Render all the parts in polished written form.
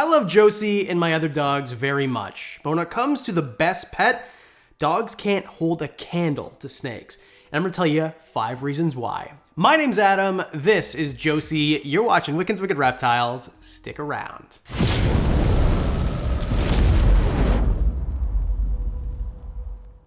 I love Josie and my other dogs very much, but when it comes to the best pet, dogs can't hold a candle to snakes. And I'm gonna tell you 5 reasons why. My name's Adam, this is Josie, you're watching Wickens Wicked Reptiles, stick around.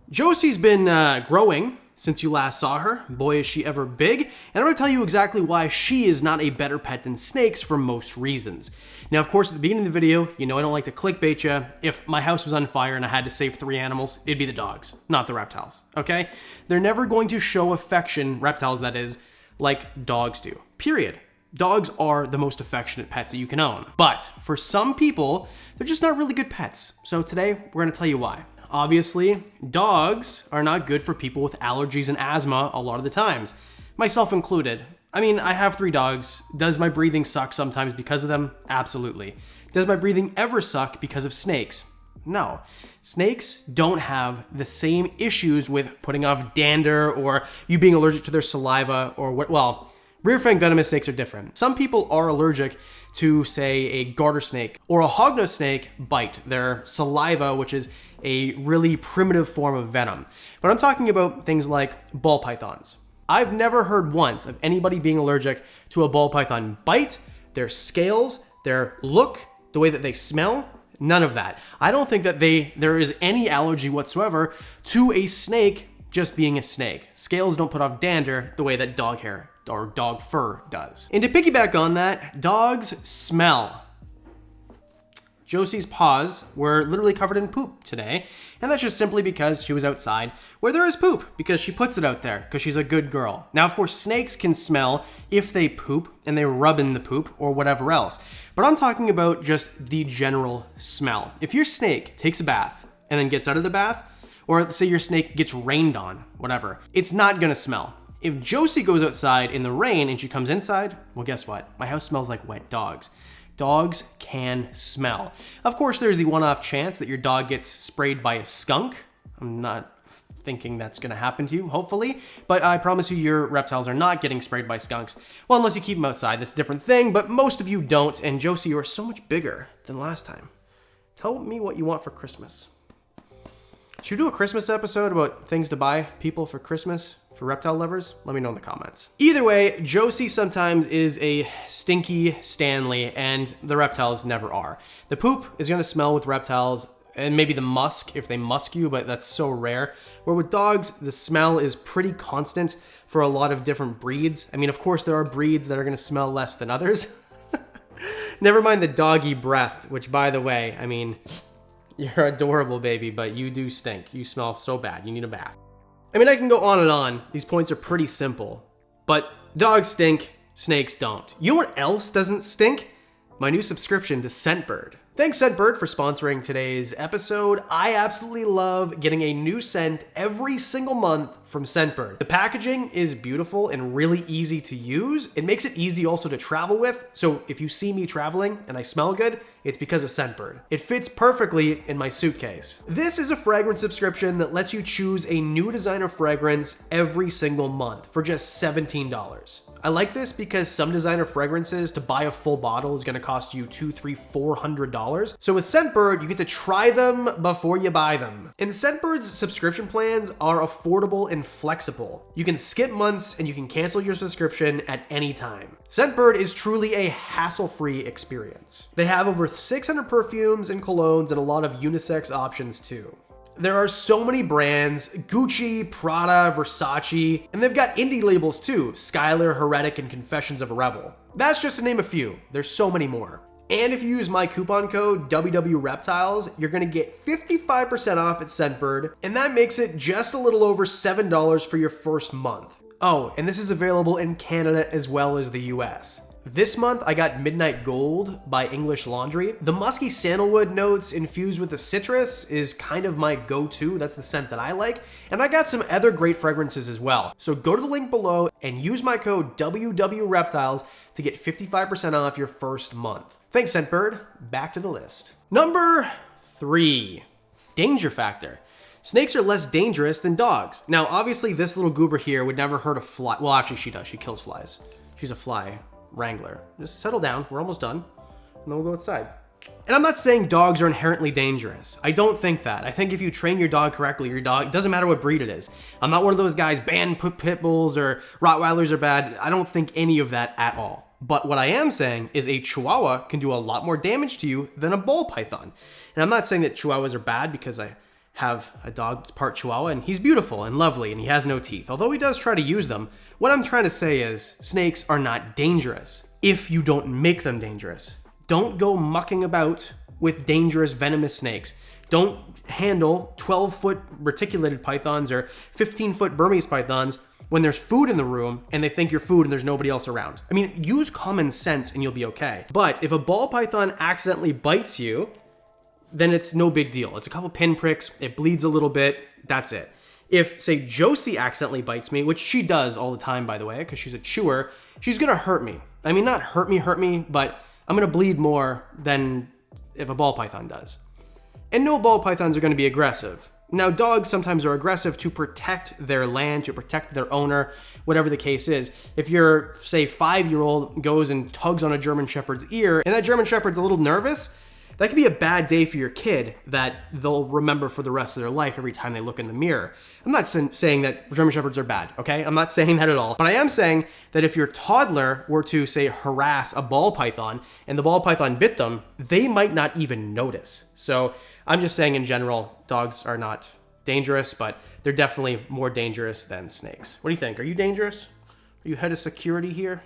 Josie's been growing since you last saw her. Boy, is she ever big. And I'm going to tell you exactly why she is not a better pet than snakes for most reasons. Now, of course, at the beginning of the video, you know I don't like to clickbait you. If my house was on fire and I had to save 3 animals, it'd be the dogs, not the reptiles, okay? They're never going to show affection, reptiles that is, like dogs do, period. Dogs are the most affectionate pets that you can own. But for some people, they're just not really good pets. So today, we're going to tell you why. Obviously, dogs are not good for people with allergies and asthma a lot of the times, myself included. I mean, I have 3 dogs. Does my breathing suck sometimes because of them? Absolutely. Does my breathing ever suck because of snakes? No. Snakes don't have the same issues with putting off dander or you being allergic to their saliva or what, well, rear fang venomous snakes are different. Some people are allergic to, say, a garter snake or a hognose snake bite, their saliva, which is a really primitive form of venom. But I'm talking about things like ball pythons. I've never heard once of anybody being allergic to a ball python bite, their scales, their look, the way that they smell, none of that. I don't think that there is any allergy whatsoever to a snake just being a snake. Scales don't put off dander the way that dog hair or dog fur does. And to piggyback on that, dogs smell. Josie's paws were literally covered in poop today, and that's just simply because she was outside where there is poop, because she puts it out there, because she's a good girl. Now, of course, snakes can smell if they poop and they rub in the poop or whatever else, but I'm talking about just the general smell. If your snake takes a bath and then gets out of the bath, or say your snake gets rained on, whatever, it's not gonna smell. If Josie goes outside in the rain and she comes inside, well, guess what? My house smells like wet dogs. Dogs can smell. Of course, there's the one-off chance that your dog gets sprayed by a skunk. I'm not thinking that's gonna happen to you, hopefully, but I promise you your reptiles are not getting sprayed by skunks. Well, unless you keep them outside, that's a different thing, but most of you don't, and Josie, you are so much bigger than last time. Tell me what you want for Christmas. Should we do a Christmas episode about things to buy people for Christmas? For reptile lovers? Let me know in the comments. Either way, Josie sometimes is a stinky Stanley, and the reptiles never are. The poop is gonna smell with reptiles, and maybe the musk if they musk you, but that's so rare. Where with dogs, the smell is pretty constant for a lot of different breeds. I mean, of course, there are breeds that are gonna smell less than others. Never mind the doggy breath, which, by the way, I mean, you're adorable, baby, but you do stink. You smell so bad. You need a bath. I mean, I can go on and on. These points are pretty simple. But dogs stink, snakes don't. You know what else doesn't stink? My new subscription to Scentbird. Thanks, Scentbird, for sponsoring today's episode. I absolutely love getting a new scent every single month from Scentbird. The packaging is beautiful and really easy to use. It makes it easy also to travel with. So if you see me traveling and I smell good, it's because of Scentbird. It fits perfectly in my suitcase. This is a fragrance subscription that lets you choose a new designer fragrance every single month for just $17. I like this because some designer fragrances, to buy a full bottle, is gonna cost you $200, $300, $400. So with Scentbird, you get to try them before you buy them. And Scentbird's subscription plans are affordable and flexible. You can skip months and you can cancel your subscription at any time. Scentbird is truly a hassle-free experience. They have over 600 perfumes and colognes and a lot of unisex options too. There are so many brands, Gucci, Prada, Versace, and they've got indie labels too, Skylar, Heretic, and Confessions of a Rebel. That's just to name a few. There's so many more. And if you use my coupon code WWReptiles, you're gonna get 55% off at Scentbird, and that makes it just a little over $7 for your first month. Oh, and this is available in Canada as well as the US. This month, I got Midnight Gold by English Laundry. The musky sandalwood notes infused with the citrus is kind of my go-to. That's the scent that I like. And I got some other great fragrances as well. So go to the link below and use my code WWReptiles to get 55% off your first month. Thanks, Scentbird. Back to the list. Number 3, danger factor. Snakes are less dangerous than dogs. Now, obviously, this little goober here would never hurt a fly. Well, actually, she does. She kills flies. She's a fly wrangler. Just settle down. We're almost done. And then we'll go outside. And I'm not saying dogs are inherently dangerous. I don't think that. I think if you train your dog correctly, your dog, it doesn't matter what breed it is. I'm not one of those guys, ban pit bulls or Rottweilers are bad. I don't think any of that at all. But what I am saying is a Chihuahua can do a lot more damage to you than a ball python. And I'm not saying that Chihuahuas are bad because I have a dog that's part Chihuahua and he's beautiful and lovely and he has no teeth, although he does try to use them. What I'm trying to say is snakes are not dangerous if you don't make them dangerous. Don't go mucking about with dangerous venomous snakes. Don't handle 12-foot reticulated pythons or 15-foot Burmese pythons when there's food in the room and they think you're food and there's nobody else around. I mean, use common sense and you'll be okay. But if a ball python accidentally bites you, then it's no big deal. It's a couple pinpricks, it bleeds a little bit, that's it. If, say, Josie accidentally bites me, which she does all the time, by the way, because she's a chewer, she's gonna hurt me. I mean, not hurt me, but I'm gonna bleed more than if a ball python does. And no ball pythons are gonna be aggressive. Now, dogs sometimes are aggressive to protect their land, to protect their owner, whatever the case is. If your, say, 5-year-old goes and tugs on a German Shepherd's ear, and that German Shepherd's a little nervous, that could be a bad day for your kid that they'll remember for the rest of their life every time they look in the mirror. I'm not saying that German Shepherds are bad, okay? I'm not saying that at all. But I am saying that if your toddler were to, say, harass a ball python and the ball python bit them, they might not even notice. So I'm just saying in general, dogs are not dangerous, but they're definitely more dangerous than snakes. What do you think? Are you dangerous? Are you head of security here?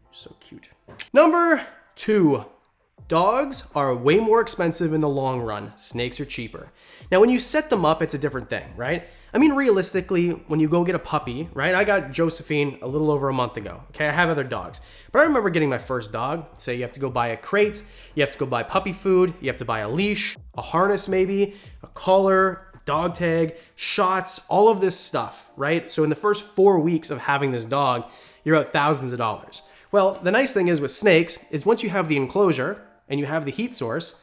You're so cute. Number 2. Dogs are way more expensive in the long run. Snakes are cheaper. Now, when you set them up, it's a different thing, right? I mean, realistically, when you go get a puppy, right? I got Josephine a little over a month ago. Okay, I have other dogs. But I remember getting my first dog. So you have to go buy a crate, you have to go buy puppy food, you have to buy a leash, a harness maybe, a collar, dog tag, shots, all of this stuff, right? So in the first 4 weeks of having this dog, you're out thousands of dollars. Well, the nice thing is with snakes is once you have the enclosure, and you have the heat source,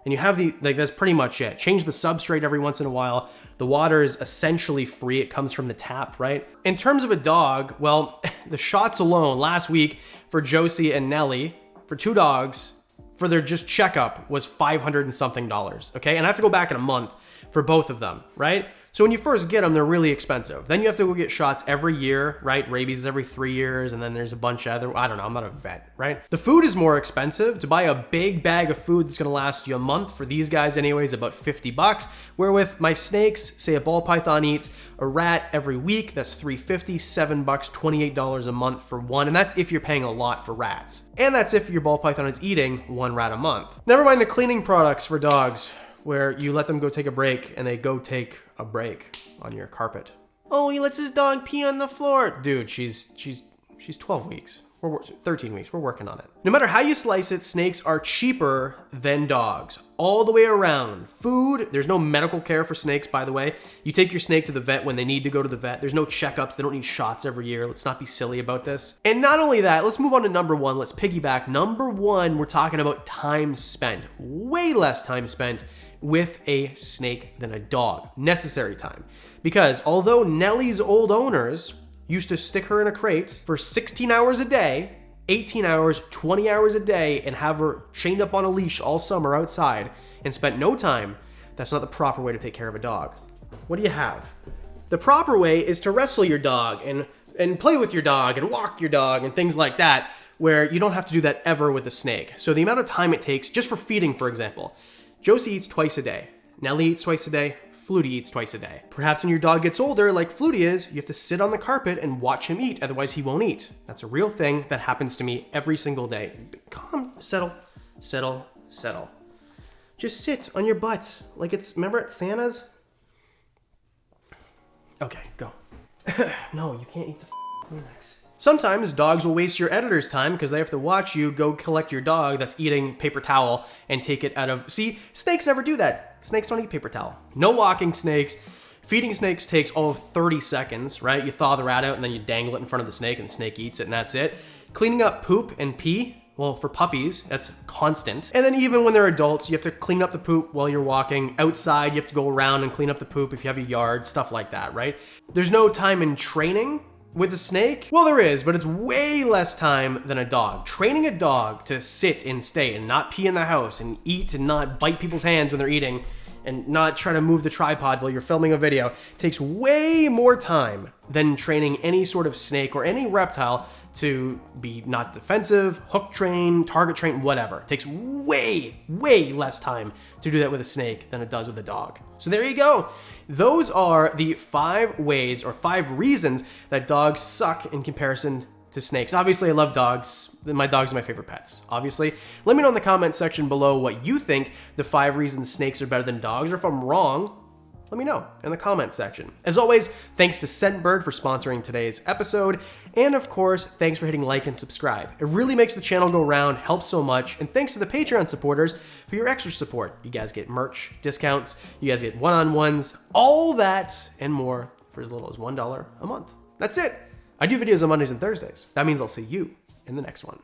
and you have the, like, that's pretty much it. Change the substrate every once in a while. The water is essentially free. It comes from the tap, right? In terms of a dog, well, the shots alone last week for Josie and Nellie, for 2 dogs, for their just checkup was $500 and something, okay? And I have to go back in a month for both of them, right? So when you first get them, they're really expensive. Then you have to go get shots every year, right? Rabies is every 3 years, and then there's a bunch of other, I don't know, I'm not a vet, right? The food is more expensive. To buy a big bag of food that's gonna last you a month, for these guys anyways, about $50. Where with my snakes, say a ball python eats a rat every week, that's $3.50, $7, $28 a month for one, and that's if you're paying a lot for rats. And that's if your ball python is eating 1 rat a month. Never mind the cleaning products for dogs, where you let them go take a break and they go take a break on your carpet. Oh, he lets his dog pee on the floor. Dude, she's 12 weeks. 13 weeks. We're working on it. No matter how you slice it, snakes are cheaper than dogs. All the way around. Food, there's no medical care for snakes, by the way. You take your snake to the vet when they need to go to the vet. There's no checkups. They don't need shots every year. Let's not be silly about this. And not only that, let's move on to number 1. Let's piggyback. Number 1, we're talking about time spent. Way less time spent with a snake than a dog. Necessary time. Because although Nellie's old owners used to stick her in a crate for 16 hours a day, 18 hours, 20 hours a day, and have her chained up on a leash all summer outside and spent no time, that's not the proper way to take care of a dog. What do you have? The proper way is to wrestle your dog and play with your dog and walk your dog and things like that, where you don't have to do that ever with a snake. So the amount of time it takes, just for feeding, for example, Josie eats twice a day. Nellie eats twice a day. Flutie eats twice a day. Perhaps when your dog gets older, like Flutie is, you have to sit on the carpet and watch him eat, otherwise he won't eat. That's a real thing that happens to me every single day. Calm, settle, settle, settle. Just sit on your butt, like it's, remember at Santa's? Okay, go. No, you can't eat the Kleenex. Sometimes dogs will waste your editor's time because they have to watch you go collect your dog that's eating paper towel and take it out of... See, snakes never do that. Snakes don't eat paper towel. No walking snakes. Feeding snakes takes all of 30 seconds, right? You thaw the rat out and then you dangle it in front of the snake and the snake eats it and that's it. Cleaning up poop and pee, well, for puppies, that's constant. And then even when they're adults, you have to clean up the poop while you're walking. Outside, you have to go around and clean up the poop if you have a yard, stuff like that, right? There's no time in training With a snake? Well, there is, but it's way less time than a dog. Training a dog to sit and stay and not pee in the house and eat and not bite people's hands when they're eating and not try to move the tripod while you're filming a video takes way more time than training any sort of snake or any reptile to be not defensive, hook train, target train, whatever. It takes way, way less time to do that with a snake than it does with a dog. So there you go. Those are the 5 ways or 5 reasons that dogs suck in comparison to snakes. Obviously, I love dogs. My dogs are my favorite pets, obviously. Let me know in the comment section below what you think the 5 reasons snakes are better than dogs, or if I'm wrong, let me know in the comment section. As always, thanks to Scentbird for sponsoring today's episode. And of course, thanks for hitting like and subscribe. It really makes the channel go round, helps so much. And thanks to the Patreon supporters for your extra support. You guys get merch, discounts, you guys get one-on-ones, all that and more for as little as $1 a month. That's it. I do videos on Mondays and Thursdays. That means I'll see you in the next one.